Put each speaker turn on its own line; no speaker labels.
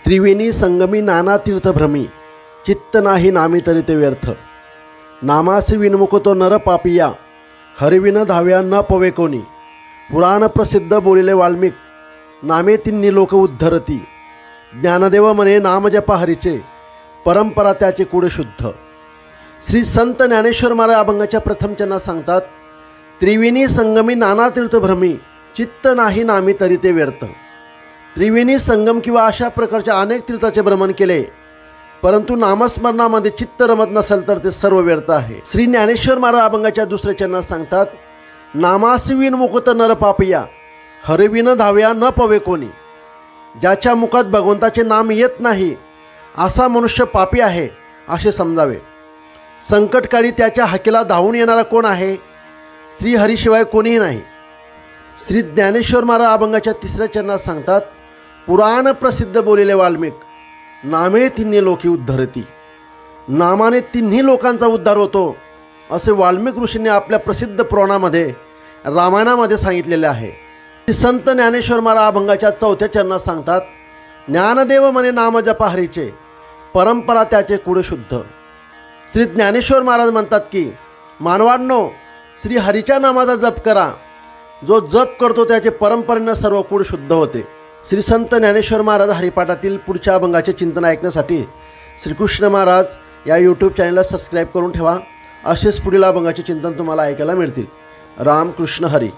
त्रिवेणी संगमी नाना तीर्थभ्रमी, चित्त नाही नामी तरी ते व्यर्थ। नामासी विनमुखतो नर पापिया, हरिविन धाव्या न पवे कोणी। पुराण प्रसिद्ध बोलिले वाल्मिक, नामे तिन्ही लोक उद्धरती। ज्ञानदेव म्हणे नाम जपा हरीचे, परंपरा त्याचे कुडे शुद्ध। श्री संत ज्ञानेश्वर महाराज अभंगाच्या प्रथम चरणात सांगतात, त्रिवेणी संगमी नाना तीर्थभ्रमी, चित्त नाही नामी तरी ते व्यर्थ। त्रिवेणी संगम किंवा अशा प्रकारच्या अनेक तीर्थाचे भ्रमण केले, परंतु नामस्मरणामध्ये चित्त रमत नसेल तर ते सर्व व्यर्थ आहे। श्री ज्ञानेश्वर महाराज अभंगाच्या दुसऱ्या चरणात सांगतात, नामासी विनमुखत नर पापिया, हरिविन धाव्या न पवे कोणी। ज्याच्या मुखात भगवंताचे नाम येत नाही असा मनुष्य पापी आहे असे समजावे। संकटकाळी त्याच्या हाकेला धावून येणारा कोण आहे? श्री हरीशिवाय कोणीही नाही। श्री ज्ञानेश्वर महाराज अभंगाच्या तिसऱ्या चरणात सांगतात, पुराण प्रसिद्ध बोलिले वाल्मिक, नामे तिन्ही लोकी उद्धरती। नामाने तिन्ही लोकांचा उद्धार होतो असे वाल्मिक ऋषींनी आपल्या प्रसिद्ध पुराणामध्ये रामायणामध्ये सांगितलेले आहे। संत ज्ञानेश्वर महाराज अभंगाच्या चौथ्या चरणात सांगतात, ज्ञानदेव म्हणे नाम जपा हरीचे, परंपरा त्याचे कुडे शुद्ध। श्री ज्ञानेश्वर महाराज म्हणतात की, मानवांनो, श्री हरीच्या नामाचा जप करा। जो जप करतो त्याचे परंपरेने सर्व कुड शुद्ध होते। श्री संत ज्ञानेश्वर महाराज हरिपाठातील पुढच्या अभंगाचे चिंतन ऐकण्यासाठी श्रीकृष्ण महाराज या यूट्यूब चॅनलला सबस्क्राईब करून ठेवा। असेच पुढील अभंगाचे चिंतन तुम्हाला ऐकायला मिळतील। राम कृष्ण हरी।